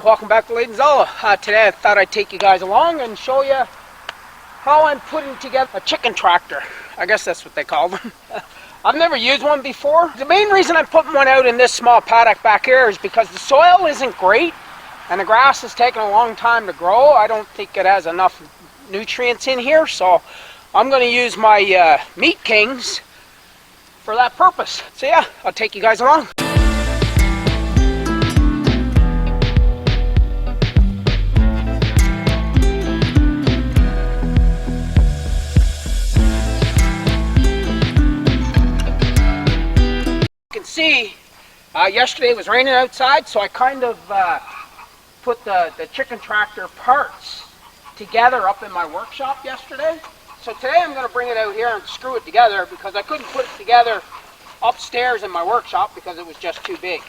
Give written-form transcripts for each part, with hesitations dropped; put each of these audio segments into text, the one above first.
welcome back to Zola. Today I thought I'd take you guys along and show you how I'm putting together a chicken tractor. I guess that's what they call them. I've never used one before. The main reason I'm putting one out in this small paddock back here is because the soil isn't great and the grass is taking a long time to grow. I don't think it has enough nutrients in here, so I'm going to use my Meat Kings for that purpose. So yeah, I'll take you guys along. See, yesterday it was raining outside, so I kind of put the chicken tractor parts together up in my workshop yesterday. So today I'm going to bring it out here and screw it together because I couldn't put it together upstairs in my workshop because it was just too big.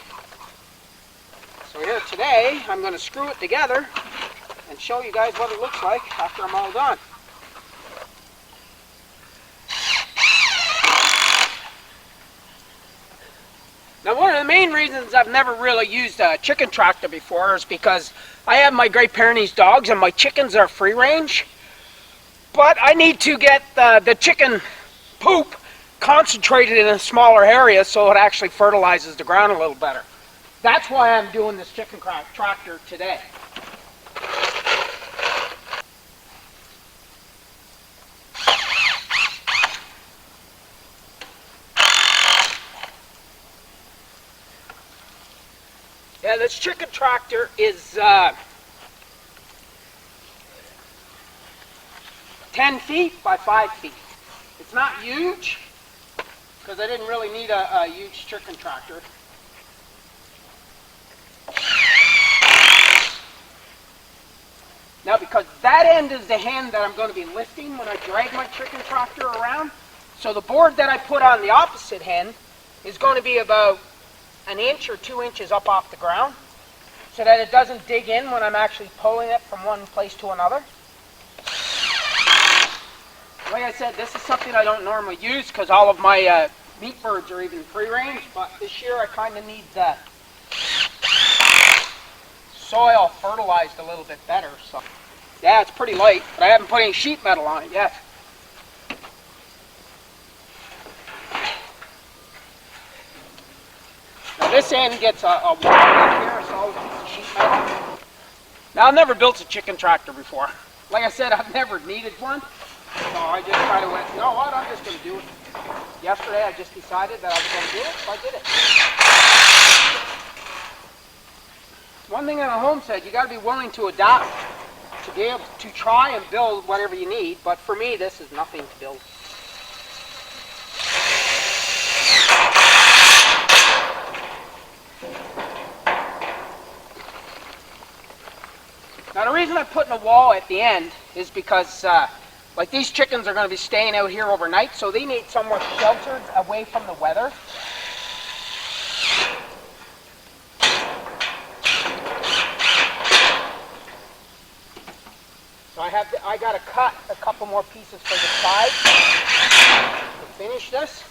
So here today I'm going to screw it together and show you guys what it looks like after I'm all done. Now, one of the main reasons I've never really used a chicken tractor before is because I have my Great Pyrenees dogs and my chickens are free range. But I need to get the chicken poop concentrated in a smaller area so it actually fertilizes the ground a little better. That's why I'm doing this chicken tractor today. Yeah, this chicken tractor is 10 feet by 5 feet. It's not huge, because I didn't really need a huge chicken tractor. Now, because that end is the hand that I'm going to be lifting when I drag my chicken tractor around, so the board that I put on the opposite hand is going to be about an inch or 2 inches up off the ground so that it doesn't dig in when I'm actually pulling it from one place to another. Like I said, this is something I don't normally use because all of my meat birds are even free range, but this year I kind of need the soil fertilized a little bit better. So yeah, it's pretty light, but I haven't put any sheet metal on it yet. This end gets a wall up here, it's all a sheet metal. Now, I've never built a chicken tractor before. Like I said, I've never needed one. So I just kind of went, you know what, I'm just going to do it. Yesterday, I just decided that I was going to do it, so I did it. One thing on a home said, you got to be willing to adapt to be able to try and build whatever you need. But for me, this is nothing to build. Now, the reason I'm putting a wall at the end is because like these chickens are going to be staying out here overnight, so they need somewhere sheltered away from the weather. So I got to cut a couple more pieces for the side to finish this.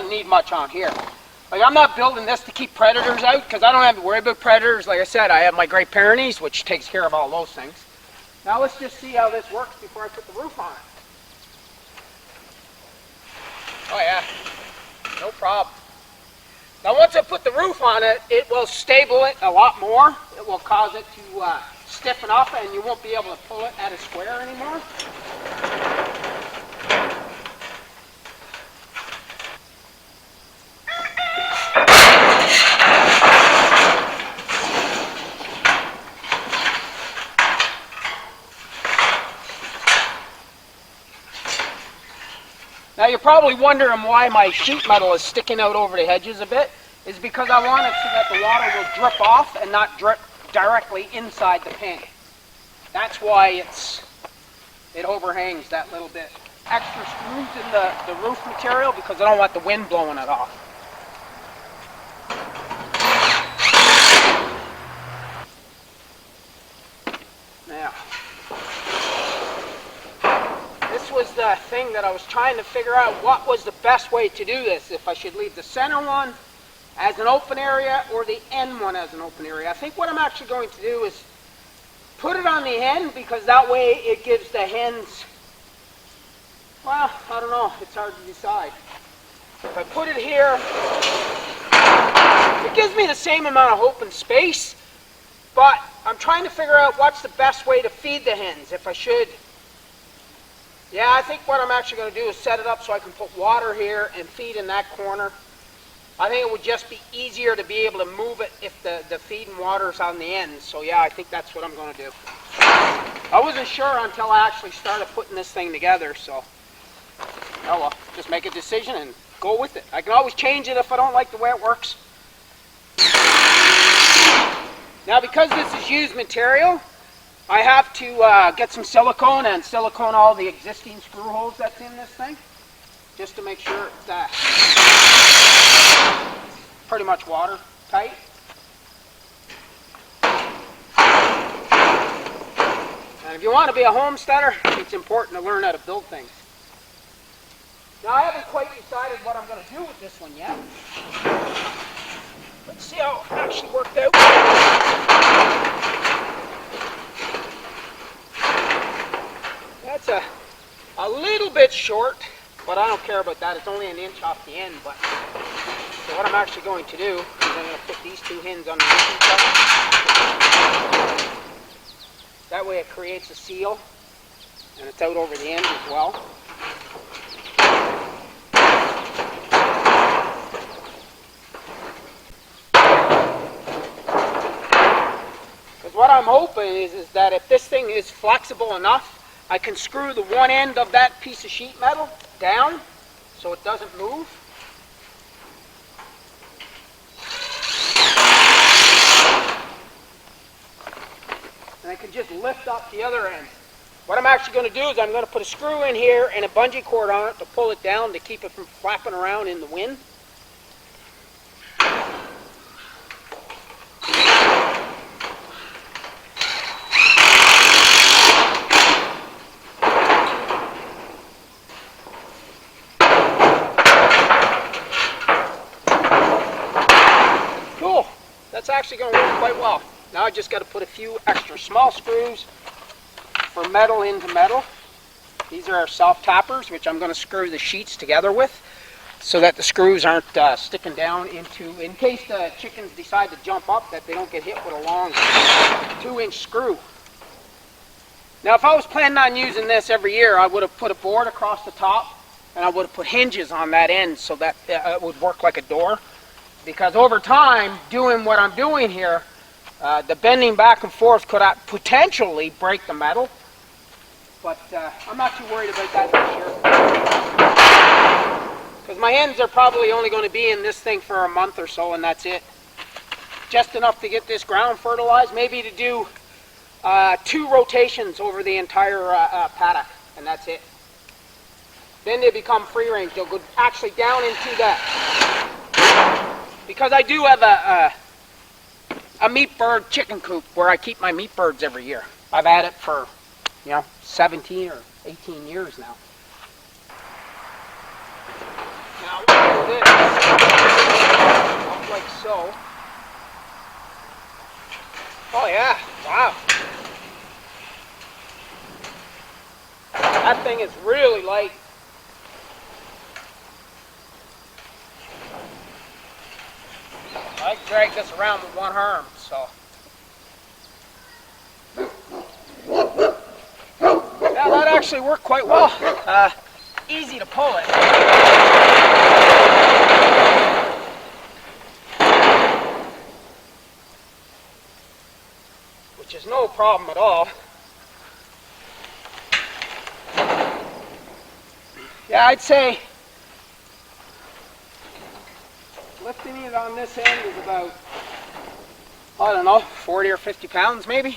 Need much on here. Like, I'm not building this to keep predators out because I don't have to worry about predators. Like I said, I have my Great Pyrenees, which takes care of all those things. Now let's just see how this works before I put the roof on it. Oh yeah, no problem. Now once I put the roof on it, it will stable it a lot more. It will cause it to stiffen up and you won't be able to pull it at a square anymore. Now you're probably wondering why my sheet metal is sticking out over the hedges a bit. Is because I want it so that the water will drip off and not drip directly inside the pan. That's why it overhangs that little bit. Extra screws in the roof material because I don't want the wind blowing it off. Now, This was the thing that I was trying to figure out, what was the best way to do this. If I should leave the center one as an open area or the end one as an open area. I think what I'm actually going to do is put it on the end, because that way it gives the hens, well, I don't know, it's hard to decide. If I put it here, it gives me the same amount of open space, but I'm trying to figure out what's the best way to feed the hens. If I should, yeah, I think what I'm actually going to do is set it up so I can put water here and feed in that corner. I think it would just be easier to be able to move it if the feed and water's on the end. So yeah, I think that's what I'm going to do. I wasn't sure until I actually started putting this thing together, so oh well, just make a decision and go with it. I can always change it if I don't like the way it works. Now, because this is used material, I have to get some silicone and silicone all the existing screw holes that's in this thing, just to make sure it's pretty much watertight. And if you want to be a homesteader, it's important to learn how to build things. Now, I haven't quite decided what I'm going to do with this one yet. Let's see how it actually worked out. That's a little bit short, but I don't care about that. It's only an inch off the end. But so what I'm actually going to do is I'm going to put these two hens underneath each other. That way it creates a seal, and it's out over the end as well. What I'm hoping is that if this thing is flexible enough, I can screw the one end of that piece of sheet metal down so it doesn't move. And I can just lift up the other end. What I'm actually going to do is I'm going to put a screw in here and a bungee cord on it to pull it down to keep it from flapping around in the wind. That's actually going to work quite well. Now I just got to put a few extra small screws for metal into metal. These are our self-tappers, which I'm going to screw the sheets together with so that the screws aren't sticking down into, in case the chickens decide to jump up, that they don't get hit with a long 2-inch screw. Now if I was planning on using this every year, I would have put a board across the top and I would have put hinges on that end so that it would work like a door. Because over time, doing what I'm doing here, the bending back and forth could potentially break the metal. But I'm not too worried about that this year. Because my hens are probably only going to be in this thing for a month or so, and that's it. Just enough to get this ground fertilized, maybe to do 2 rotations over the entire paddock, and that's it. Then they become free range. They'll go actually down into that. Because I do have a meat bird chicken coop where I keep my meat birds every year. I've had it for, 17 or 18 years now. Now, look at this. Like so. Oh yeah, wow. That thing is really light. I can drag this around with one arm, so. Yeah, that actually worked quite well. Easy to pull it. Which is no problem at all. Yeah, I'd say lifting it on this end is about, I don't know, 40 or 50 pounds maybe.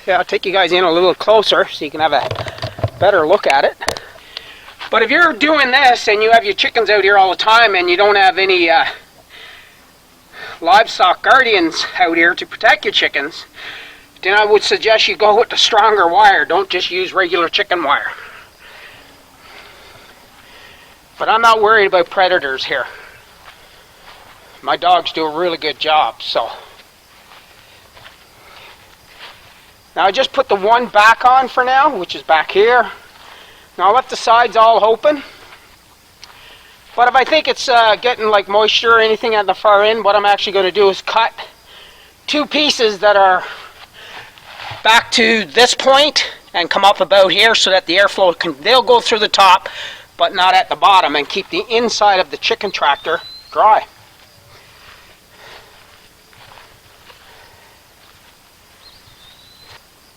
Yeah, I'll take you guys in a little closer so you can have a better look at it. But if you're doing this and you have your chickens out here all the time and you don't have any livestock guardians out here to protect your chickens, then I would suggest you go with the stronger wire. Don't just use regular chicken wire. But I'm not worried about predators here. My dogs do a really good job, so. Now I just put the one back on for now, which is back here. Now I left the sides all open. But if I think it's getting like moisture or anything at the far end, what I'm actually going to do is cut two pieces that are back to this point and come up about here so that the airflow they'll go through the top but not at the bottom, and keep the inside of the chicken tractor dry.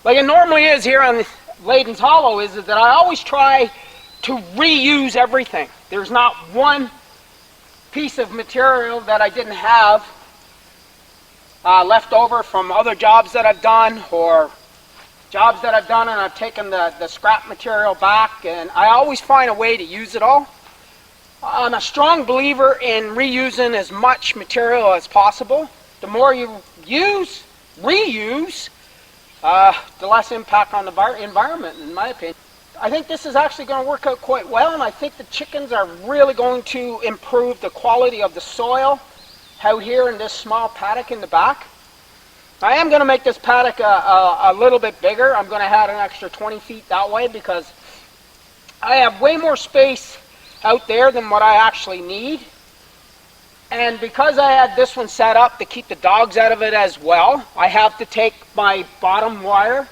Like it normally is here on Layden's Hollow, is that I always try to reuse everything. There's not one piece of material that I didn't have left over from other jobs that I've done, or jobs that I've done and I've taken the scrap material back, and I always find a way to use it all. I'm a strong believer in reusing as much material as possible. The more you reuse, the less impact on the environment, in my opinion. I think this is actually going to work out quite well, and I think the chickens are really going to improve the quality of the soil out here in this small paddock in the back. I am going to make this paddock a little bit bigger. I'm going to add an extra 20 feet that way because I have way more space out there than what I actually need. And because I had this one set up to keep the dogs out of it as well, I have to take my bottom wire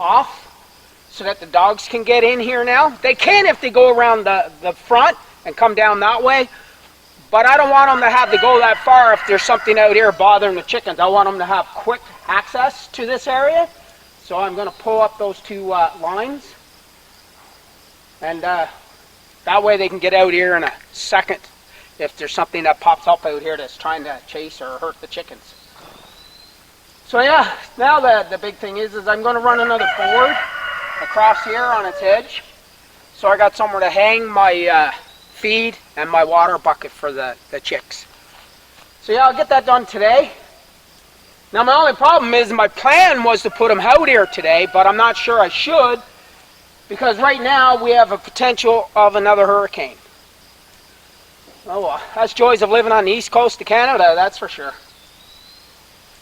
off so that the dogs can get in here now. They can if they go around the front and come down that way, but I don't want them to have to go that far if there's something out here bothering the chickens. I want them to have quick access to this area, so I'm going to pull up those two lines, and that way they can get out here in a second if there's something that pops up out here that's trying to chase or hurt the chickens. So yeah, now the big thing is I'm going to run another board across here on its edge, so I got somewhere to hang my feed and my water bucket for the chicks. So yeah, I'll get that done today. Now my only problem is my plan was to put them out here today, but I'm not sure I should, because right now we have a potential of another hurricane. Oh well, that's joys of living on the east coast of Canada, that's for sure.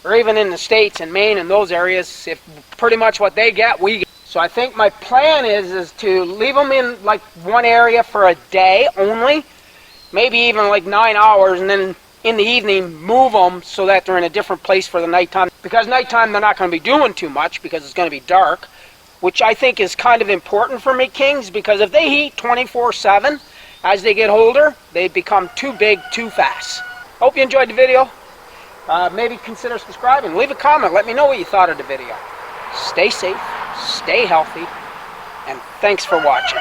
Or even in the States and Maine and those areas, if pretty much what they get, we get. So I think my plan is to leave them in like one area for a day only, maybe even like 9 hours, and then in the evening move them so that they're in a different place for the nighttime. Because nighttime they're not going to be doing too much because it's going to be dark, which I think is kind of important for me kings, because if they eat 24/7 as they get older, they become too big too fast. Hope you enjoyed the video. Maybe consider subscribing. Leave a comment. Let me know what you thought of the video. Stay safe, stay healthy, and thanks for watching.